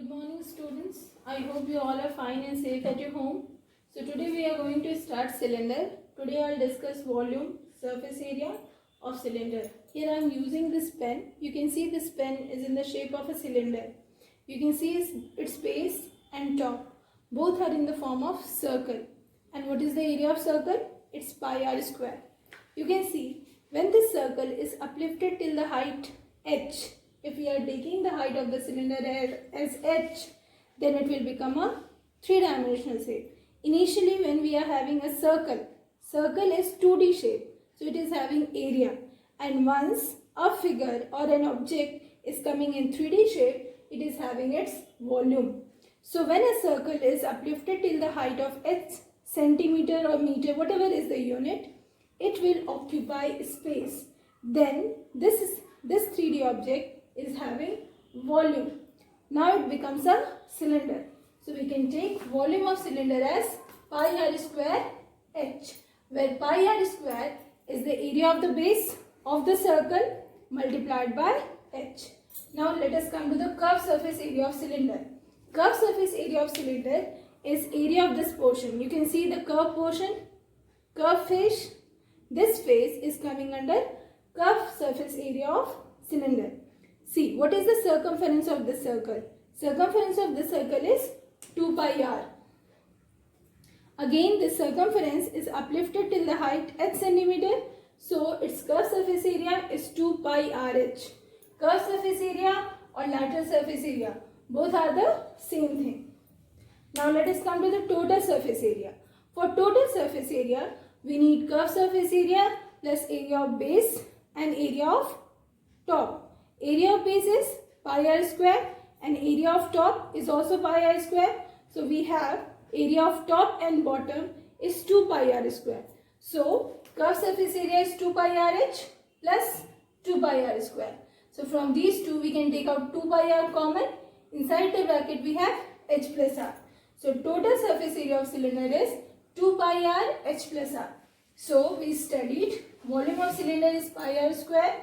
Good morning students. I hope you all are fine and safe at your home. So today we are going to start cylinder. Today I will discuss volume, surface area of cylinder. Here I am using this pen. You can see this pen is in the shape of a cylinder. You can see its base and top. Both are in the form of circle. And what is the area of circle? It's pi r square. You can see when this circle is uplifted till the height h, if we are taking the height of the cylinder as h, then it will become a three-dimensional shape. Initially when we are having a circle is 2D shape, so it is having area, and once a figure or an object is coming in 3D shape, it is having its volume. So when a circle is uplifted till the height of h centimeter or meter, whatever is the unit, it will occupy space. Then this 3D object is having volume. Now it becomes a cylinder. So we can take volume of cylinder as pi r square h, where pi r square is the area of the base of the circle multiplied by h. Now let us come to the curved surface area of cylinder. Curved surface area of cylinder is area of this portion. You can see the curved portion, curved face. This face is coming under curved surface area of cylinder. See, what is the circumference of this circle? Circumference of this circle is 2 pi r. Again, this circumference is uplifted till the height h centimeter. So, its curved surface area is 2 pi rh. Curved surface area or lateral surface area, both are the same thing. Now, let us come to the total surface area. For total surface area, we need curved surface area plus area of base and area of top. Area of base is pi r square and area of top is also pi r square. So we have area of top and bottom is 2 pi r square. So curved surface area is 2 pi rh plus 2 pi r square. So from these two we can take out 2 pi r common. Inside the bracket we have h plus r. So total surface area of cylinder is 2 pi r h plus r. So we studied volume of cylinder is pi r square.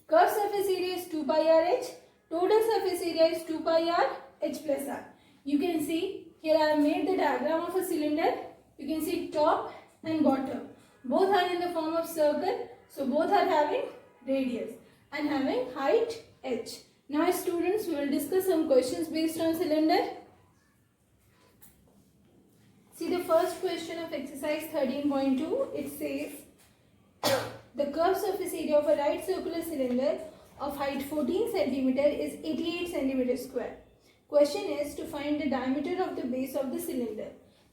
Curved surface area is 2 pi r h. Total surface area is 2 pi r h plus r. You can see here I have made the diagram of a cylinder. You can see top and bottom. Both are in the form of circle. So both are having radius and having height h. Now students, we will discuss some questions based on cylinder. See the first question of exercise 13.2. It says the curved surface area of a right circular cylinder of height 14 cm is 88 cm square. Question is to find the diameter of the base of the cylinder.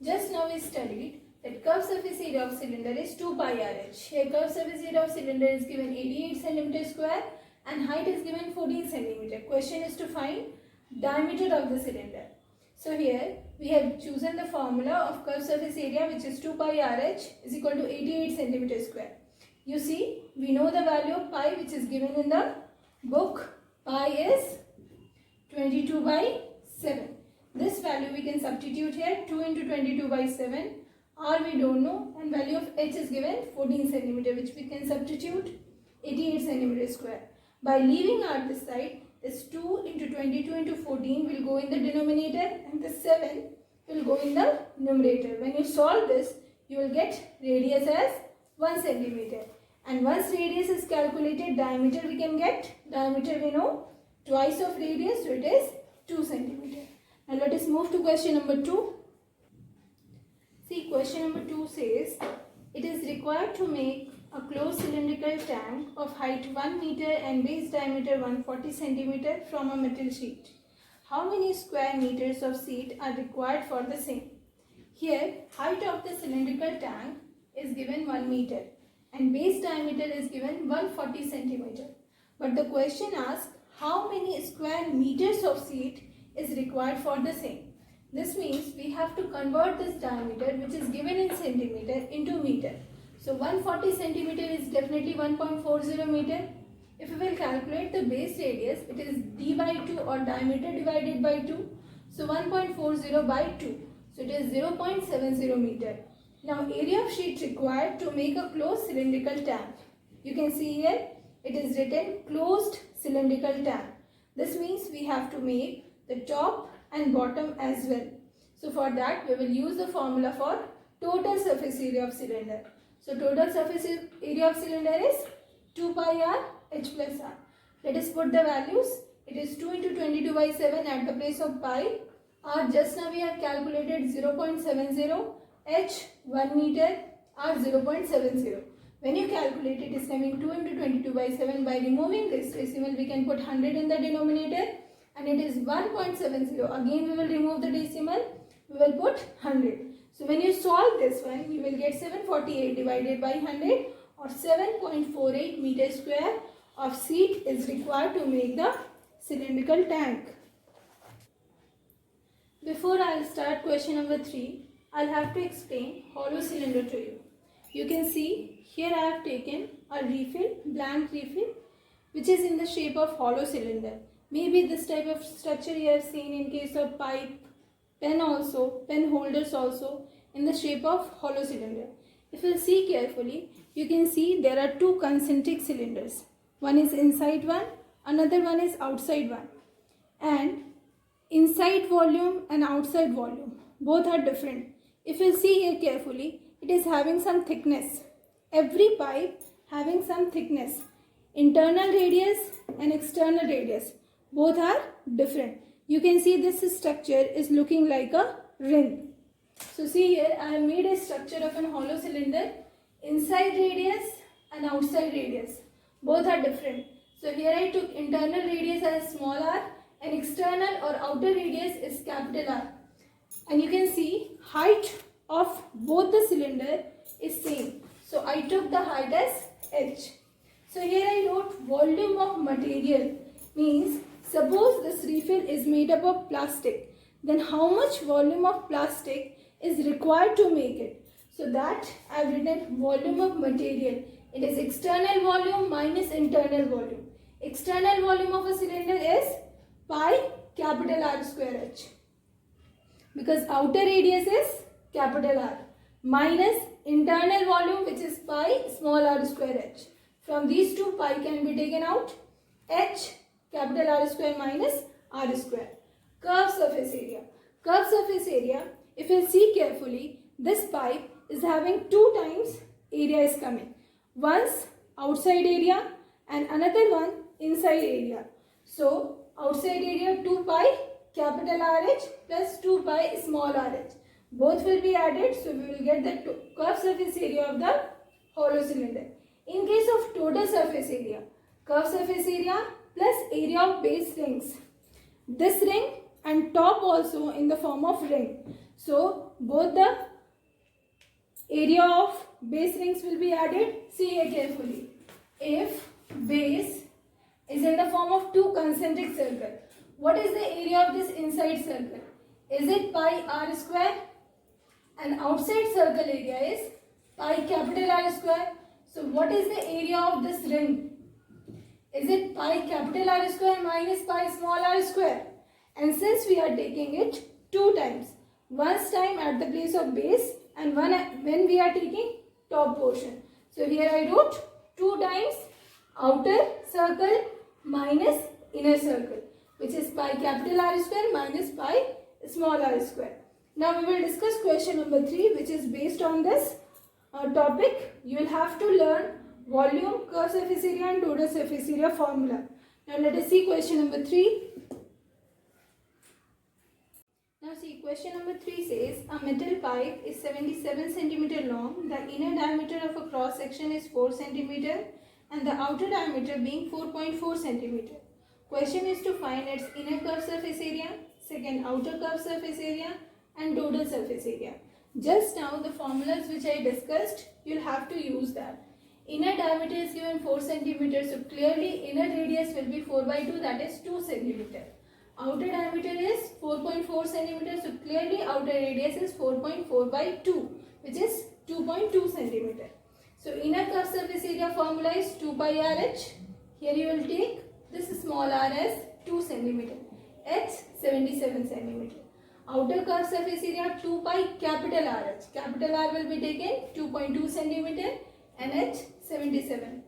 Just now we studied that curved surface area of cylinder is 2 pi rh. Here curved surface area of cylinder is given 88 cm square and height is given 14 cm. Question is to find diameter of the cylinder. So here we have chosen the formula of curved surface area, which is 2 pi rh is equal to 88 cm square. You see, we know the value of pi, which is given in the book. Pi is 22 by 7. This value we can substitute here, 2 into 22 by 7. R we don't know, and value of h is given 14 cm, which we can substitute 88 cm square. By leaving out this side, this 2 into 22 into 14 will go in the denominator and the 7 will go in the numerator. When you solve this, you will get radius as 1 centimeter. And once radius is calculated, diameter we can get. Diameter we know, twice of radius, so it is 2 centimeter. Now let us move to question number 2. See, question number 2 says, it is required to make a closed cylindrical tank of height 1 meter and base diameter 140 centimeter from a metal sheet. How many square meters of sheet are required for the same? Here, height of the cylindrical tank is given 1 meter and base diameter is given 140 centimeter. But the question asks how many square meters of sheet is required for the same. This means we have to convert this diameter, which is given in centimeter, into meter. So 140 centimeter is definitely 1.40 meter. If we will calculate the base radius, it is d by 2 or diameter divided by 2. So 1.40 by 2. So it is 0.70 meter. Now area of sheet required to make a closed cylindrical tank. You can see here it is written closed cylindrical tank. This means we have to make the top and bottom as well. So for that we will use the formula for total surface area of cylinder. So total surface area of cylinder is 2 pi r h plus r. Let us put the values. It is 2 into 22 by 7 at the place of pi. R just now we have calculated 0.70, h 1 meter, r 0.70. When you calculate it is coming 2 into 22 by 7. By removing this decimal we can put 100 in the denominator and it is 1.70. Again we will remove the decimal, we will put 100. So when you solve this one, you will get 748 divided by 100 or 7.48 meter square of seat is required to make the cylindrical tank. Before I will start question number 3, I will have to explain hollow cylinder to you. You can see here I have taken a refill, blank refill, which is in the shape of hollow cylinder. Maybe this type of structure you have seen in case of pipe, pen also, pen holders also in the shape of hollow cylinder. If you see carefully, you can see there are two concentric cylinders. One is inside one, another one is outside one. And inside volume and outside volume, both are different. If you see here carefully, it is having some thickness. Every pipe having some thickness. Internal radius and external radius, both are different. You can see this structure is looking like a ring. So see here, I have made a structure of an hollow cylinder. Inside radius and outside radius, both are different. So here I took internal radius as small r and external or outer radius is capital R. And you can see height of both the cylinder is same. So I took the height as h. So here I wrote volume of material, means suppose this refill is made up of plastic, then how much volume of plastic is required to make it? So that I have written volume of material. It is external volume minus internal volume. External volume of a cylinder is pi capital R square h, because outer radius is capital R, minus internal volume which is pi small r square h. From these two, pi can be taken out. H capital R square minus R square. Curved surface area. Curved surface area, if you see carefully, this pipe is having two times area is coming. Once outside area and another one inside area. So outside area 2 pi capital RH plus 2 pi small rh. Both will be added, so we will get the curved surface area of the hollow cylinder. In case of total surface area, curved surface area plus area of base rings. This ring and top also in the form of ring. So both the area of base rings will be added. See here carefully. If base is in the form of two concentric circles, what is the area of this inside circle? Is it pi r square? And outside circle area is pi capital R square. So what is the area of this ring? Is it pi capital R square minus pi small r square? And since we are taking it two times, once time at the place of base and one when we are taking top portion. So here I wrote 2 times outer circle minus inner circle, which is pi capital R square minus pi small r square. Now we will discuss question number 3, which is based on this topic. You will have to learn volume, curved surface area and total surface area formula. Now let us see question number 3. Now see, question number 3 says a metal pipe is 77 cm long. The inner diameter of a cross section is 4 cm and the outer diameter being 4.4 cm. Question is to find its inner curved surface area, second outer curved surface area and total surface area. Just now the formulas which I discussed, you will have to use that. Inner diameter is given 4 cm, so clearly inner radius will be 4 by 2, that is 2 cm. Outer diameter is 4.4 cm, so clearly outer radius is 4.4 by 2, which is 2.2 cm. So inner curved surface area formula is 2 pi RH. Here you will take this small r as 2 cm, h 77 cm. Outer curved surface area 2 pi capital RH. Capital R will be taken 2.2 cm and h 77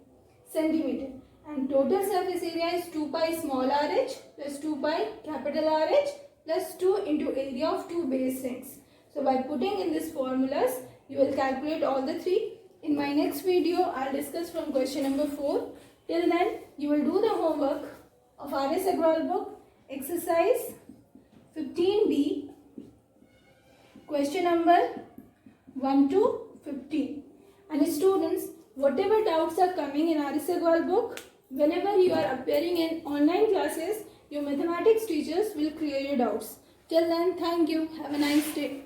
cm. And total surface area is 2 pi small rh plus 2 pi capital RH plus 2 into area of two base rings. So by putting in these formulas, you will calculate all the three. In my next video, I'll discuss from question number 4. Till then, you will do the homework of R.S. Agrawal book, exercise 15B, question number 1 to 15. And students, whatever doubts are coming in R.S. Agrawal book, whenever you are appearing in online classes, your mathematics teachers will clear your doubts. Till then, thank you. Have a nice day.